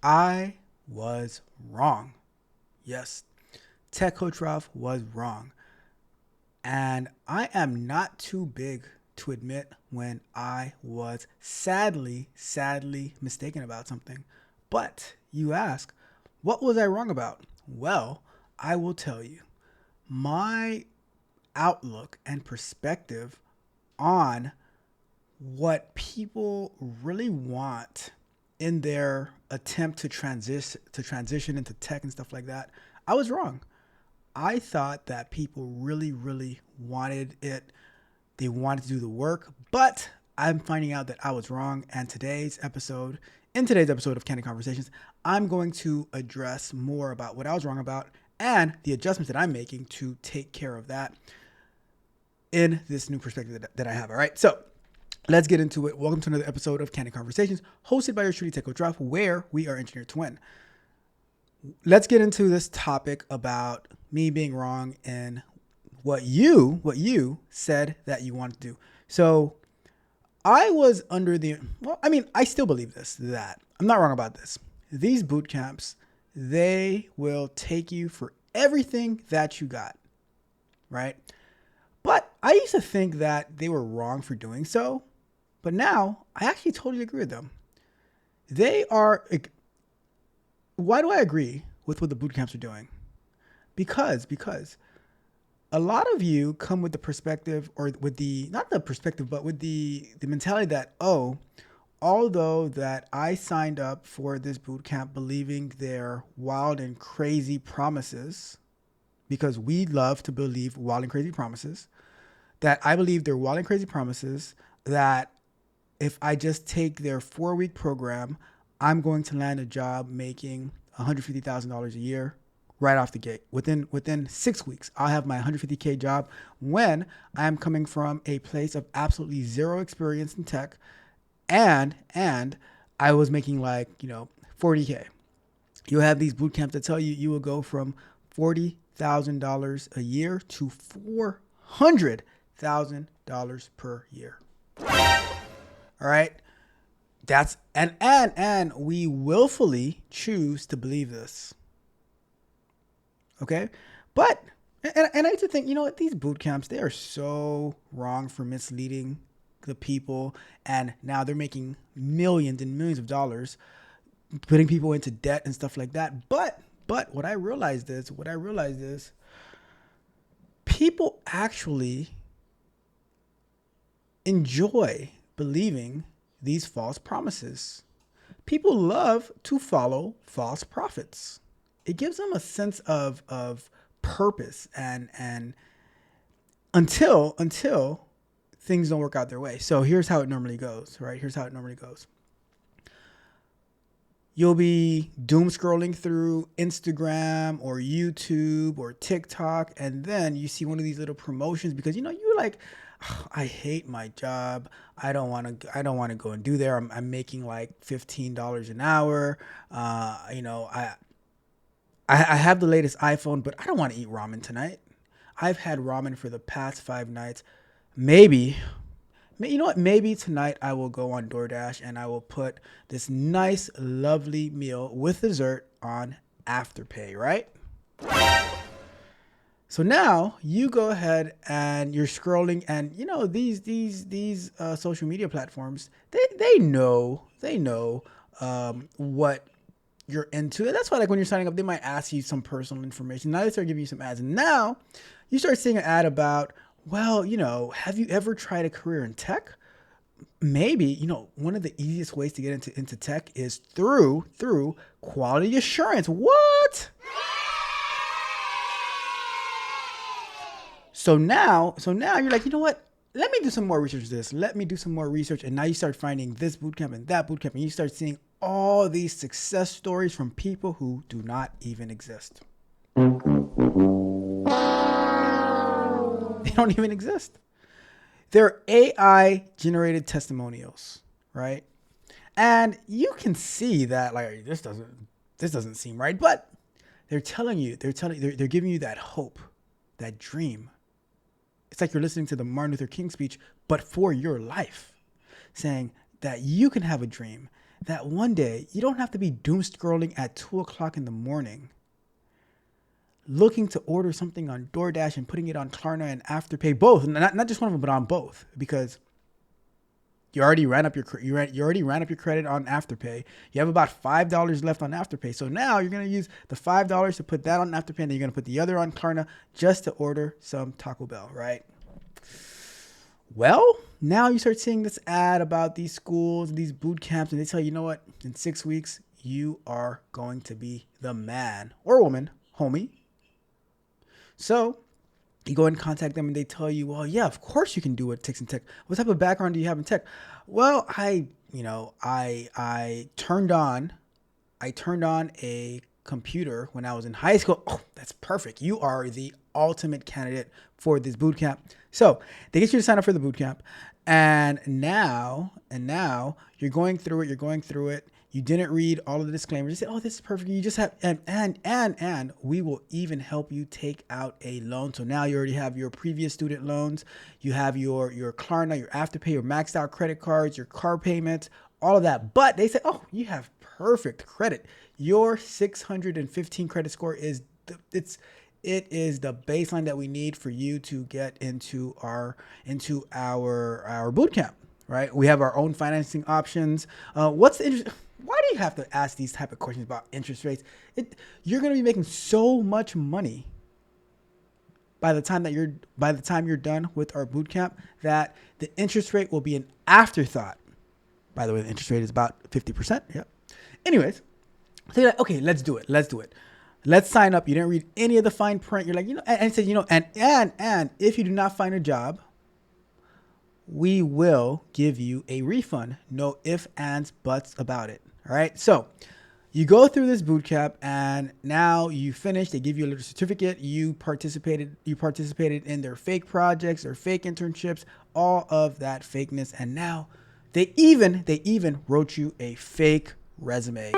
I was wrong. Yes, Tech Coach Ralph was wrong. And I am not too big to admit when I was sadly mistaken about something. But you ask, what was I wrong about? Well, I will tell you. My outlook and perspective on what people really want in their attempt to transition into tech and stuff like that, I was wrong. I thought that people really wanted it. They wanted to do the work, but I'm finding out that I was wrong. And in today's episode of Candid Conversations, I'm going to address more about what I was wrong about and the adjustments that I'm making to take care of that in this new perspective that I have. All right. So let's get into it. Welcome to another episode of Candid Conversations, hosted by your truly Tech Coach Ralph, where we are engineered to win. Let's get into this topic about me being wrong and what you said that you wanted to do. So I was I still believe that I'm not wrong about this. These boot camps, they will take you for everything that you got, right? But I used to think that they were wrong for doing so. But now I actually totally agree with them. They are. Why do I agree with what the boot camps are doing? Because a lot of you come with the perspective, or with the, not the perspective, but with the mentality that, oh, although that I signed up for this boot camp believing their wild and crazy promises, because we love to believe wild and crazy promises, that I believe their wild and crazy promises, that if I just take their 4-week program, I'm going to land a job making $150,000 a year right off the gate. Within 6 weeks, I'll have my $150K job, when I'm coming from a place of absolutely zero experience in tech, and I was making $40K. You have these boot camps that tell you will go from $40,000 a year to $400,000 per year. All right. That's and we willfully choose to believe this. Okay. But and I used to think, these boot camps, they are so wrong for misleading the people, and now they're making millions and millions of dollars, putting people into debt and stuff like that. But what I realized is people actually enjoy believing these false promises. People love to follow false prophets. It gives them a sense of purpose and until things don't work out their way. So here's how it normally goes, right? You'll be doom scrolling through Instagram or YouTube or TikTok, and then you see one of these little promotions because you're like, "Oh, I hate my job. I don't want to go and do there. I'm making like $15 an hour. I have the latest iPhone, but I don't want to eat ramen tonight. I've had ramen for the past 5 nights. Maybe you know what? Maybe tonight I will go on DoorDash and I will put this nice, lovely meal with dessert on Afterpay, right? So now you go ahead and you're scrolling, and these social media platforms, they know what you're into. And that's why, like, when you're signing up, they might ask you some personal information. Now they start giving you some ads, and now you start seeing an ad about, well, have you ever tried a career in tech? Maybe, one of the easiest ways to get into tech is through quality assurance. What? So now you're like, you know what? Let me do some more research. Let me do some more research. And now you start finding this bootcamp and that bootcamp, and you start seeing all these success stories from people who do not even exist. They don't even exist. They're AI generated testimonials, right? And you can see that, like, this doesn't seem right, but they're giving you that hope, that dream. It's like you're listening to the Martin Luther King speech, but for your life, saying that you can have a dream, that one day you don't have to be doom scrolling at 2 o'clock in the morning looking to order something on DoorDash and putting it on Klarna and Afterpay, both, not just one of them, but on both, because you already ran up your credit on Afterpay. You have about $5 left on Afterpay, so now you're gonna use the $5 to put that on Afterpay, and then you're gonna put the other on Klarna just to order some Taco Bell, right? Well, now you start seeing this ad about these schools, these boot camps, and they tell you, you know what? In 6 weeks, you are going to be the man or woman, homie. So you go and contact them and they tell you, well, yeah, of course you can do what takes in tech. What type of background do you have in tech? Well, I turned on a computer when I was in high school. Oh, that's perfect. You are the ultimate candidate for this boot camp. So they get you to sign up for the boot camp, and now you're going through it. You didn't read all of the disclaimers. You say, oh, this is perfect. You just have, and we will even help you take out a loan. So now you already have your previous student loans. You have your Klarna, your Afterpay, your maxed out credit cards, your car payments, all of that. But they say, oh, you have perfect credit. Your 615 credit score is it is the baseline that we need for you to get into our boot camp, right? We have our own financing options. What's the interest? Why do you have to ask these type of questions about interest rates? You're going to be making so much money by the time you're done with our boot camp that the interest rate will be an afterthought. By the way, the interest rate is about 50%. Yep. Anyways, so you're like, okay, let's do it. Let's sign up. You didn't read any of the fine print. You're like, and it says, and if you do not find a job, we will give you a refund. No ifs, ands, buts about it. All right. So you go through this boot camp and now you finish. They give you a little certificate. You participated in their fake projects, their fake internships, all of that fakeness. And now they even wrote you a fake resume.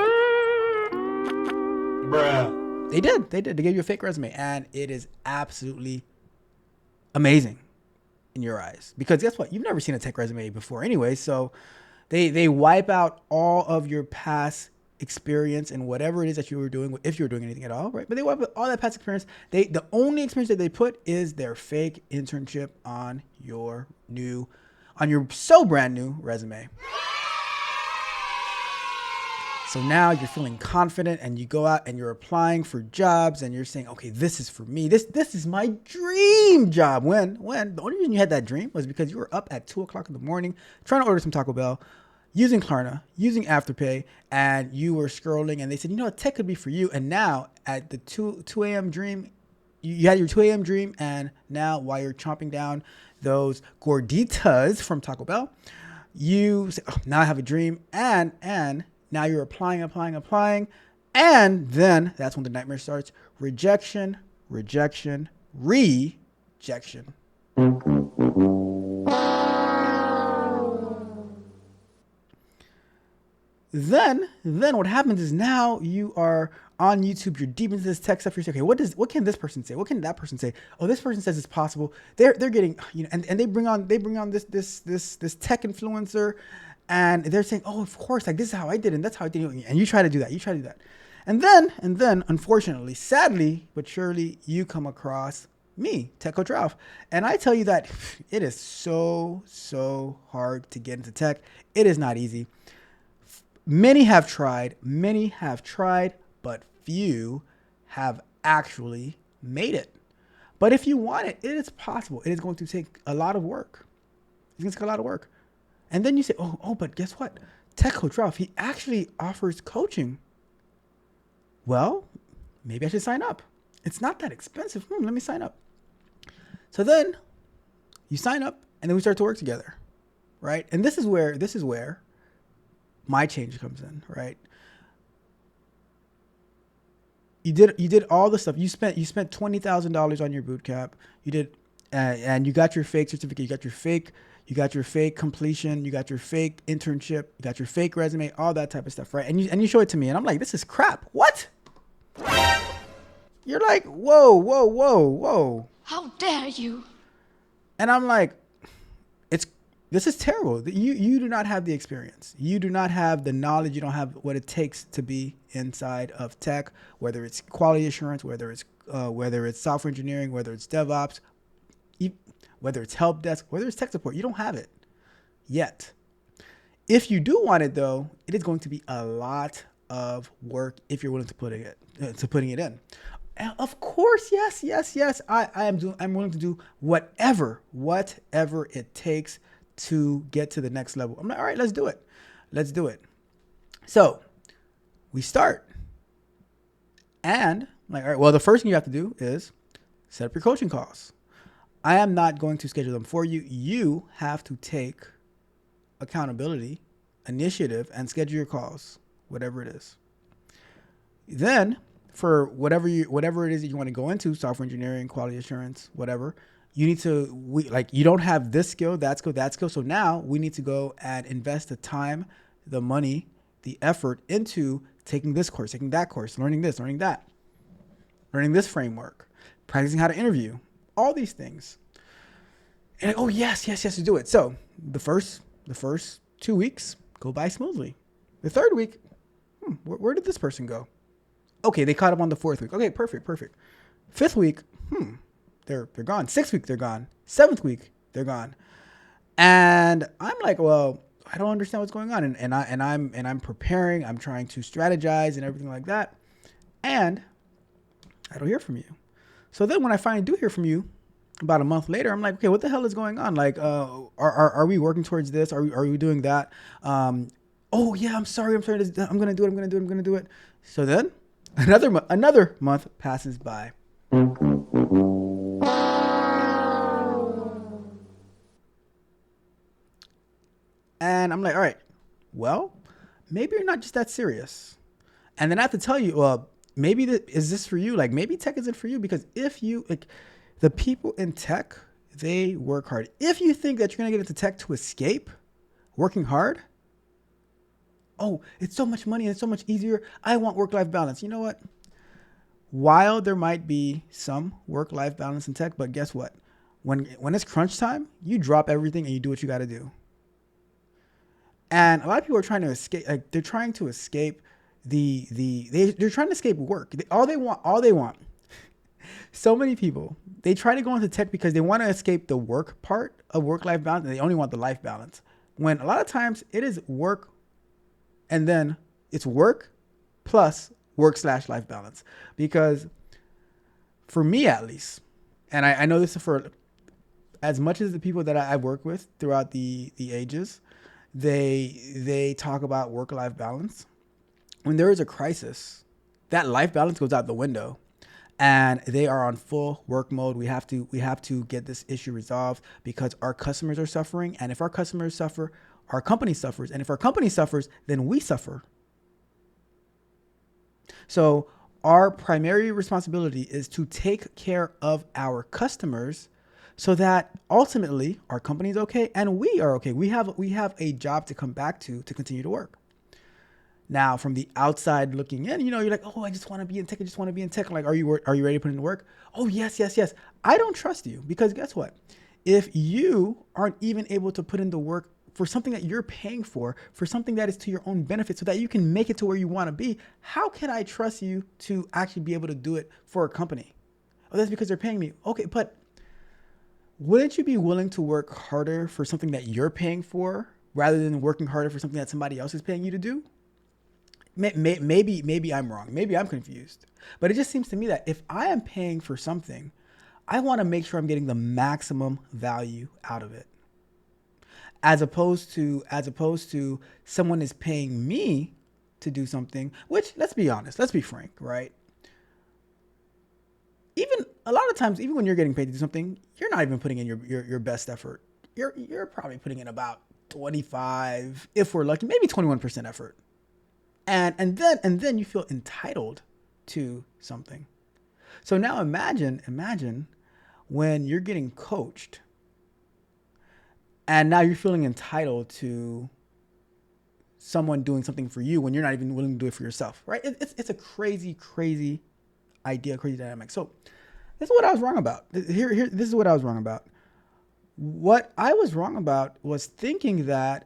Bruh. They did. They gave you a fake resume, and it is absolutely amazing in your eyes, because guess what? You've never seen a tech resume before anyway. So they wipe out all of your past experience and whatever it is that you were doing, if you were doing anything at all, right? But they wipe out all that past experience. The only experience that they put is their fake internship on your so brand new resume. So now you're feeling confident and you go out and you're applying for jobs and you're saying, okay, this is for me. This is my dream job. When the only reason you had that dream was because you were up at 2 o'clock in the morning trying to order some Taco Bell, using Klarna, using Afterpay, and you were scrolling and they said, tech could be for you. And now at the 2 a.m. dream, you had your 2 a.m. dream, and now while you're chomping down those gorditas from Taco Bell, you say, oh, now I have a dream, and now you're applying, and then that's when the nightmare starts. Rejection. Then what happens is now you are on YouTube, you're deep into this tech stuff. You're saying, okay, what can this person say? What can that person say? Oh, this person says it's possible. They're getting, and they bring on this tech influencer, and they're saying, oh, of course, like this is how I did it, and that's how I did it. And you try to do that. And then unfortunately, sadly, but surely, you come across me, Tech Coach Ralph. And I tell you that it is so hard to get into tech. It is not easy. Many have tried, but few have actually made it. But if you want it, it is possible. It is going to take a lot of work. And then you say, oh, but guess what? Tech Coach Ralph, he actually offers coaching. Well, maybe I should sign up. It's not that expensive. Let me sign up. So then you sign up, and then we start to work together, right? And this is where my change comes in, right? You did all the stuff. You spent $20,000 on your boot camp. You did, and you got your fake certificate. You got your fake completion. You got your fake internship. You got your fake resume. All that type of stuff, right? And you show it to me, and I'm like, this is crap. What? You're like, whoa. How dare you? And I'm like, This is terrible. You do not have the experience. You do not have the knowledge. You don't have what it takes to be inside of tech, whether it's quality assurance, whether it's software engineering, whether it's DevOps, whether it's help desk, whether it's tech support. You don't have it yet. If you do want it, though, it is going to be a lot of work if you're willing to putting it in. And of course, yes. I'm willing to do whatever it takes to get to the next level. I'm like, all right, let's do it. So we start, and I'm like, all right, well, the first thing you have to do is set up your coaching calls. I am not going to schedule them for you. You have to take accountability, initiative, and schedule your calls, whatever it is. Then for whatever it is that you want to go into, software engineering, quality assurance, whatever, you need to, you don't have this skill, that skill. So now we need to go and invest the time, the money, the effort into taking this course, taking that course, learning this, learning that, learning this framework, practicing how to interview, all these things. And yes, to do it. So the first 2 weeks go by smoothly. The third week, where did this person go? Okay, they caught up on the fourth week. Okay, perfect. Fifth week, they're gone. Sixth week, they're gone. Seventh week, they're gone. And I'm like, well, I don't understand what's going on. And I'm preparing. I'm trying to strategize and everything like that. And I don't hear from you. So then when I finally do hear from you, about a month later, I'm like, okay, what the hell is going on? Like, are we working towards this? Are we doing that? Oh yeah, I'm sorry. I'm gonna do it. So then another month passes by. And I'm like, all right, well, maybe you're not just that serious. And then I have to tell you, well, maybe is this for you? Like, maybe tech isn't for you, because if you the people in tech, they work hard. If you think that you're going to get into tech to escape working hard, oh, it's so much money and it's so much easier. I want work-life balance. You know what? While there might be some work-life balance in tech, but guess what? When it's crunch time, you drop everything and you do what you got to do. And a lot of people are trying to escape. Like, they're trying to escape they're trying to escape work. All they want. So many people, they try to go into tech because they want to escape the work part of work-life balance, and they only want the life balance. When a lot of times it is work, and then it's work plus work/life balance. Because for me, at least, and I know this is for as much as the people that I've worked with throughout the ages, they talk about work-life balance. When there is a crisis, that life balance goes out the window. And they are on full work mode. We have to get this issue resolved because our customers are suffering. And if our customers suffer, our company suffers. And if our company suffers, then we suffer. So our primary responsibility is to take care of our customers so that ultimately our company is okay and we are okay. We have a job to come back to continue to work. Now, from the outside looking in, you're like, oh, I just want to be in tech. Like, are you ready to put in the work? Oh, yes. I don't trust you, because guess what? If you aren't even able to put in the work for something that you're paying for something that is to your own benefit so that you can make it to where you want to be, how can I trust you to actually be able to do it for a company? Oh, that's because they're paying me. Okay, but wouldn't you be willing to work harder for something that you're paying for rather than working harder for something that somebody else is paying you to do? Maybe I'm wrong. Maybe I'm confused. But it just seems to me that if I am paying for something, I want to make sure I'm getting the maximum value out of it. As opposed to someone is paying me to do something, which, let's be honest, let's be frank, right? Even a lot of times, even when you're getting paid to do something, you're not even putting in your best effort. You're probably putting in about 25, if we're lucky, maybe 21% effort. And then you feel entitled to something. So now imagine when you're getting coached and now you're feeling entitled to someone doing something for you when you're not even willing to do it for yourself, right? It's a crazy idea, crazy dynamic. So this is what I was wrong about. This is what I was wrong about. What I was wrong about was thinking that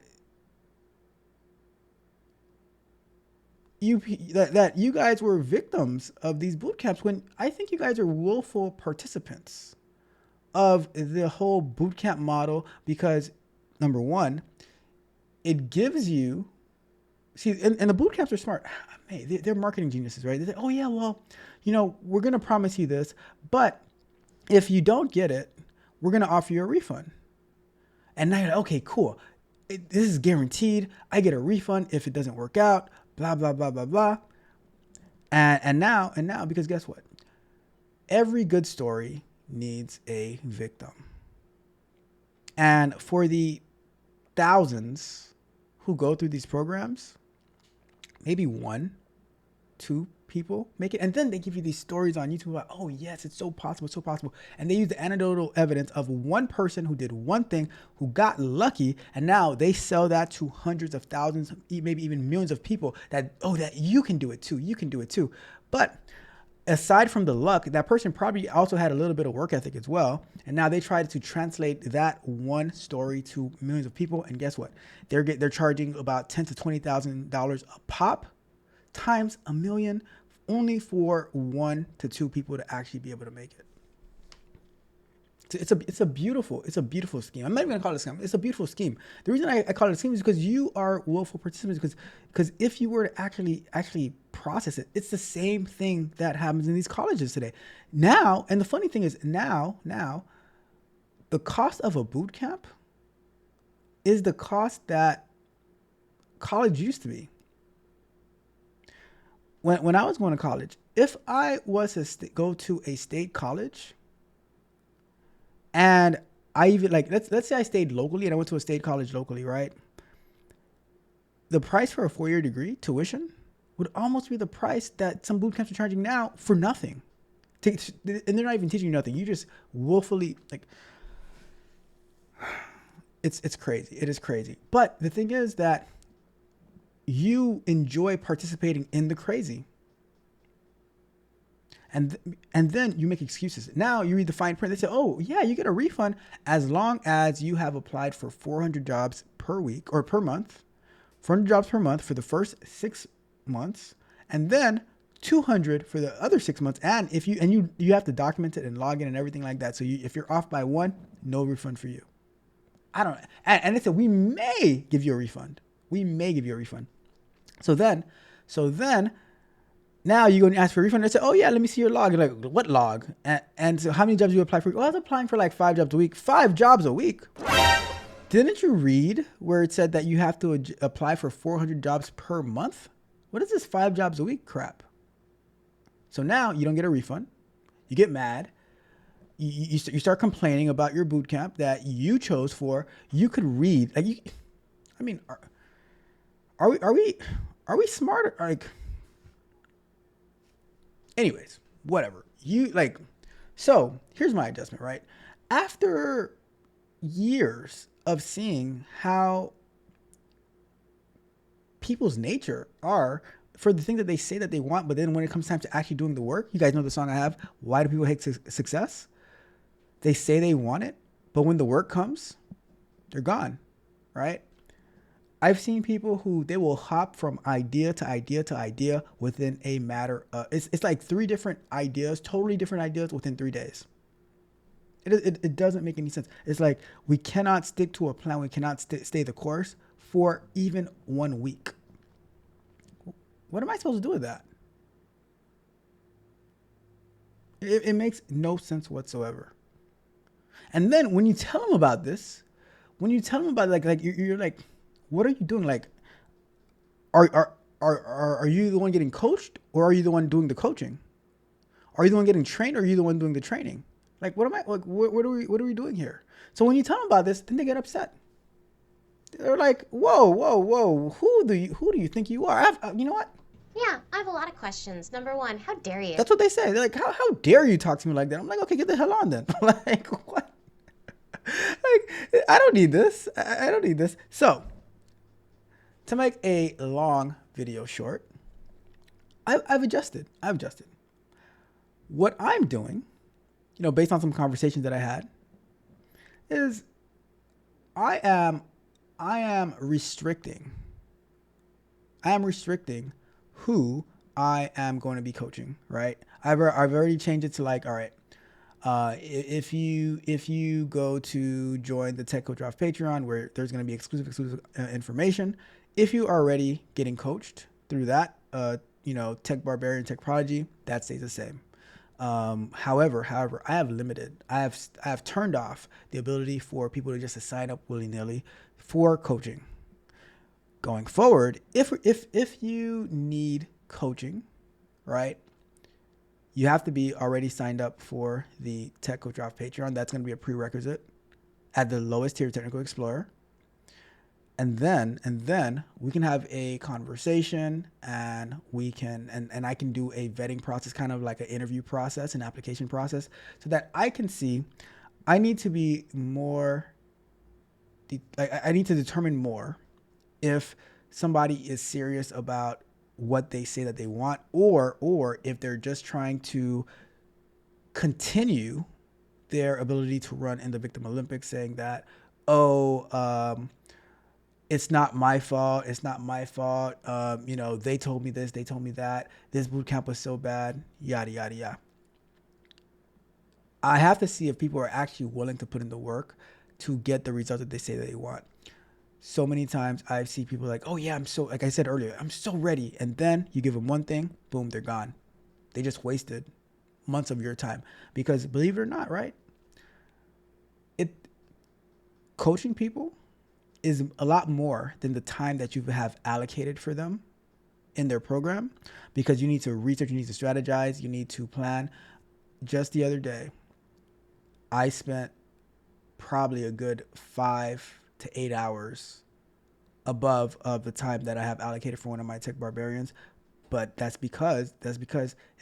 that you guys were victims of these boot camps when I think you guys are willful participants of the whole boot camp model because number one, it gives you see, and the boot camps are smart. Man, they're marketing geniuses, right? They say, oh yeah, well, we're gonna promise you this, but if you don't get it, we're gonna offer you a refund. And now you're like, okay, cool. This is guaranteed. I get a refund if it doesn't work out. Blah blah blah blah blah. And now, because guess what? Every good story needs a victim. And for the thousands who go through these programs, maybe one, two people make it. And then they give you these stories on YouTube like, oh yes, it's so possible, so possible. And they use the anecdotal evidence of one person who did one thing, who got lucky, and now they sell that to hundreds of thousands, maybe even millions of people that you can do it too, you can do it too. But aside from the luck, that person probably also had a little bit of work ethic as well. And now they tried to translate that one story to millions of people. And guess what? They're charging about $10,000 to $20,000 a pop times a million only for 1 to 2 people to actually be able to make it. It's a beautiful scheme. I'm not even gonna call it a scheme. It's a beautiful scheme. The reason I call it a scheme is because you are willful participants. Because if you were to actually process it, it's the same thing that happens in these colleges today. Now, and the funny thing is now, the cost of a boot camp is the cost that college used to be. When I was going to college, if I was to go to a state college, and I even let's say I stayed locally and I went to a state college locally, right? The price for a 4-year degree, tuition, would almost be the price that some boot camps are charging now for nothing. And they're not even teaching you nothing. You just willfully it's crazy. It is crazy. But the thing is that you enjoy participating in the crazy. And then you make excuses. Now you read the fine print. They say, oh, yeah, you get a refund as long as you have applied for 400 jobs per week or per month, 400 jobs per month for the first 6 months, and then 200 for the other 6 months. And if you have to document it and log in and everything like that. So if you're off by one, no refund for you. I don't know. And they said, we may give you a refund. We may give you a refund. So then now you go and ask for a refund. They say, oh yeah, let me see your log. You're like, what log? And so how many jobs do you apply for? Well, I was applying for like 5 jobs a week. 5 jobs a week? Didn't you read where it said that you have to apply for 400 jobs per month? What is this 5 jobs a week crap? So now you don't get a refund. You get mad. You start complaining about your boot camp that you chose for. You could read. Are we smart? Anyways, whatever. So here's my adjustment, right? After years of seeing how people's nature are for the thing that they say that they want, but then when it comes time to actually doing the work, you guys know the song I have, Why Do People Hate Success? They say they want it, but when the work comes, they're gone, right? I've seen people who they will hop from idea to idea to idea within a matter of, it's like 3 different ideas, totally different ideas within 3 days. It doesn't make any sense. It's like we cannot stick to a plan. We cannot stay the course for even 1 week. What am I supposed to do with that? It makes no sense whatsoever. And then when you tell them about this, you're like, what are you doing? Like, are you the one getting coached, or are you the one doing the coaching? Are you the one getting trained, or are you the one doing the training? Like, what are we doing here? So when you tell them about this, then they get upset. They're like, whoa, who do you think you are? You know what? Yeah, I have a lot of questions. Number 1, how dare you? That's what they say. They're like, how dare you talk to me like that? I'm like, okay, get the hell on then. Like, what? Like, I don't need this. I don't need this. So, to make a long video short, I've adjusted. What I'm doing, based on some conversations that I had, is I am I am restricting. I am restricting who I am going to be coaching, right? I've already changed it to like, all right, if you go to join the Tech Coach Off Patreon, where there's going to be exclusive information, if you are already getting coached through that, Tech Barbarian, Tech Prodigy, that stays the same. However, I have turned off the ability for people to just sign up willy nilly for coaching. Going forward, if you need coaching, right, you have to be already signed up for the Tech Coach Off Patreon. That's going to be a prerequisite at the lowest tier, Technical Explorer. And then we can have a conversation, and we can and I can do a vetting process, kind of like an interview process, an application process, so that I can see. I need to be more. I need to determine more if somebody is serious about what they say that they want, or if they're just trying to continue their ability to run in the Victim Olympics, saying that, oh, it's not my fault. It's not my fault. They told me this. They told me that. This boot camp was so bad. Yada, yada, yada. I have to see if people are actually willing to put in the work to get the results that they say that they want. So many times I see people like, oh yeah, like I said earlier, I'm so ready. And then you give them one thing, boom, they're gone. They just wasted months of your time. Because believe it or not, right? Coaching people is a lot more than the time that you have allocated for them in their program, because you need to research, you need to strategize, you need to plan. Just the other day, I spent probably a good 5 to 8 hours above of the time that I have allocated for one of my Tech Barbarians. But that's because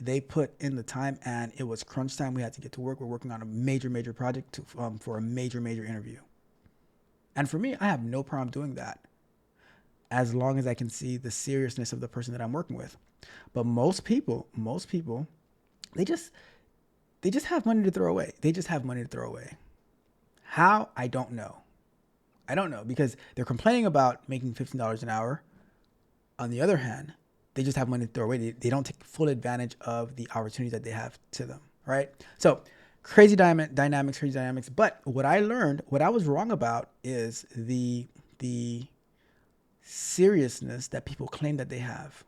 they put in the time, and it was crunch time. We had to get to work. We're working on a major project for a major interview. And for me, I have no problem doing that, as long as I can see the seriousness of the person that I'm working with. But most people, they just have money to throw away. They just have money to throw away. How? I don't know. Because they're complaining about making $15 an hour. On the other hand, they just have money to throw away. They don't take full advantage of the opportunities that they have to them, right? So crazy dynamics. But what I learned, what I was wrong about, is the seriousness that people claim that they have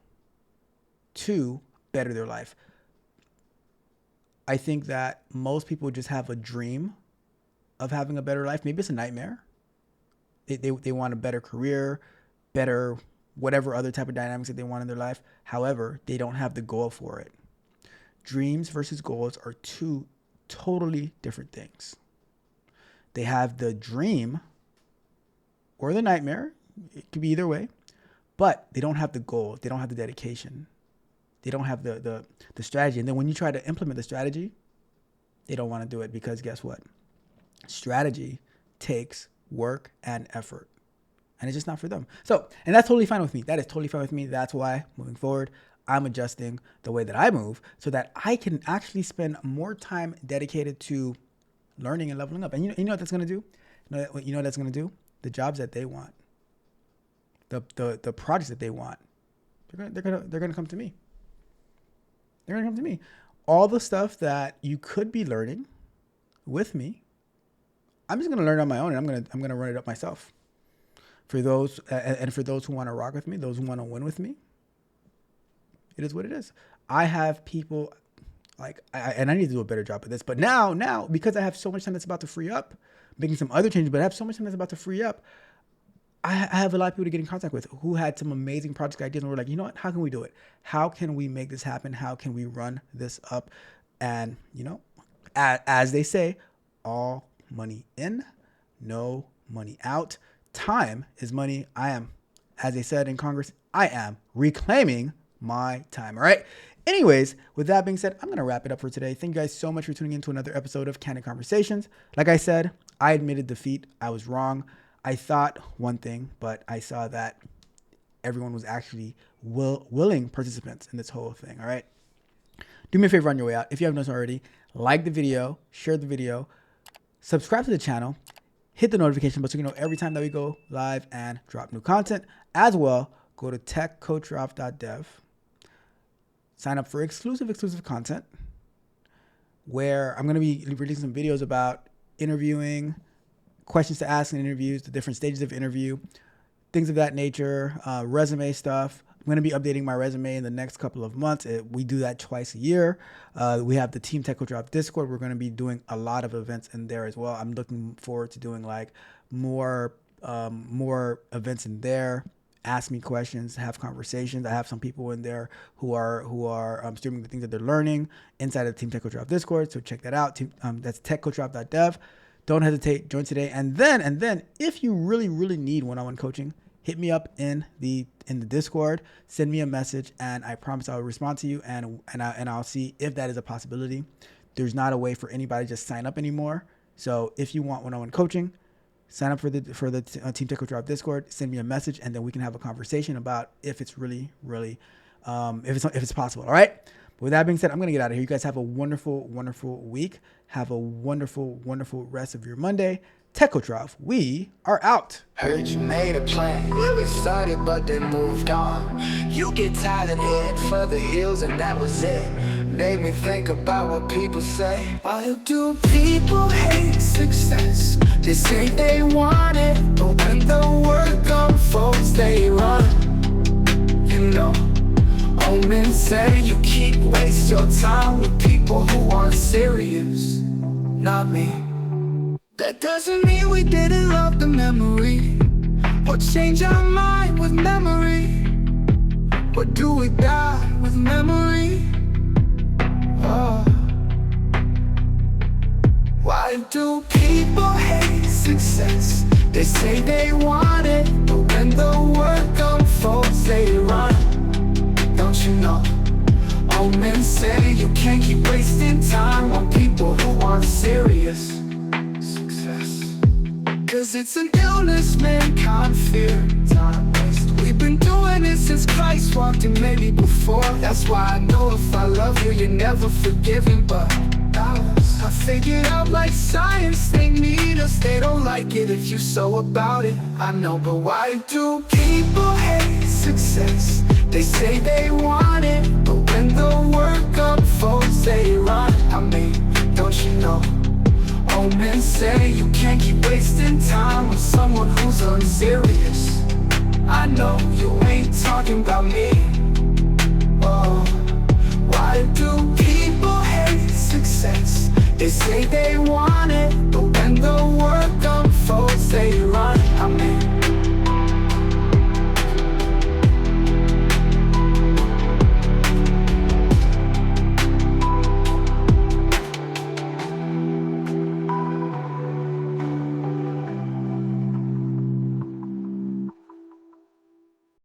to better their life. I think that most people just have a dream of having a better life. Maybe it's a nightmare. They want a better career, better whatever other type of dynamics that they want in their life. However, they don't have the goal for it. Dreams versus goals are two totally different things. They have the dream or the nightmare. It could be either way, but they don't have the goal. They don't have the dedication. They don't have the strategy. And then when you try to implement the strategy, they don't want to do it, because guess what? Strategy takes work and effort, and it's just not for them. So, and that's totally fine with me. That is totally fine with me. That's why moving forward, I'm adjusting the way that I move so that I can actually spend more time dedicated to learning and leveling up. And you know what that's going to do? You know what that's going to do? The jobs that they want, the projects that they want, they're going to come to me. They're going to come to me. All the stuff that you could be learning with me, I'm just going to learn on my own, and I'm going to run it up myself. For those who want to rock with me, those who want to win with me, it is what it is. I have people and I need to do a better job of this, but now because I have so much time that's about to free up, making some other changes, but I have so much time that's about to free up, I have a lot of people to get in contact with who had some amazing project ideas, and we're like, you know what? How can we do it? How can we make this happen? How can we run this up? And as they say, all money in, no money out. Time is money. As they said in Congress, I am reclaiming my time. All right. Anyways, with that being said, I'm going to wrap it up for today. Thank you guys so much for tuning in to another episode of Candid Conversations. Like I said, I admitted defeat. I was wrong. I thought one thing, but I saw that everyone was actually willing participants in this whole thing. All right. Do me a favor on your way out. If you haven't done so already, like the video, share the video, subscribe to the channel, hit the notification bell so you know every time that we go live and drop new content. As well, go to techcoachralph.dev. Sign up for exclusive content where I'm going to be releasing some videos about interviewing, questions to ask in interviews, the different stages of interview, things of that nature, resume stuff. I'm going to be updating my resume in the next couple of months. We do that twice a year. We have the Team Tech Coach Ralph Discord. We're going to be doing a lot of events in there as well. I'm looking forward to doing like more events in there. Ask me questions, have conversations. I have some people in there who are streaming the things that they're learning inside of the Team Tech Coach Ralph Discord. So check that out. That's techcoachralph.dev. Don't hesitate. Join today. And then if you really need one-on-one coaching, hit me up in the Discord. Send me a message, and I promise I'll respond to you, and I'll see if that is a possibility. There's not a way for anybody to just sign up anymore. So if you want one-on-one coaching, sign up for the Team Tech Coach Ralph Discord. Send me a message, and then we can have a conversation about if it's really if it's possible. All right. But with that being said, I'm gonna get out of here. You guys have a wonderful week. Have a wonderful rest of your Monday. Tech Coach Ralph, we are out. Heard you made a plan. We started but then moved on. You get tired and head for the hills, and that was it. Made me think about what people say. Why do people hate success? They say they want it, but when the work unfolds, they run. You know, old men say you keep waste your time with people who aren't serious. Not me. That doesn't mean we didn't love the memory, or change our mind with memory. Or do we die with memory? Oh. Why do people hate success? They say they want it, but when the work unfolds, they run. Don't you know? Old men say you can't keep wasting time on people who aren't serious. Cause it's an illness mankind fear. Time waste. We've been doing it since Christ walked in, maybe before. That's why I know if I love you, you're never forgiven. But I figured out like science, they need us. They don't like it if you so about it. I know, but why do people hate success? They say they want it, but when the work unfolds, they run. I mean, don't you know? Old men say you can't keep wasting time with someone who's unserious. I know you ain't talking about me. Oh, why do people hate success? They say they want it,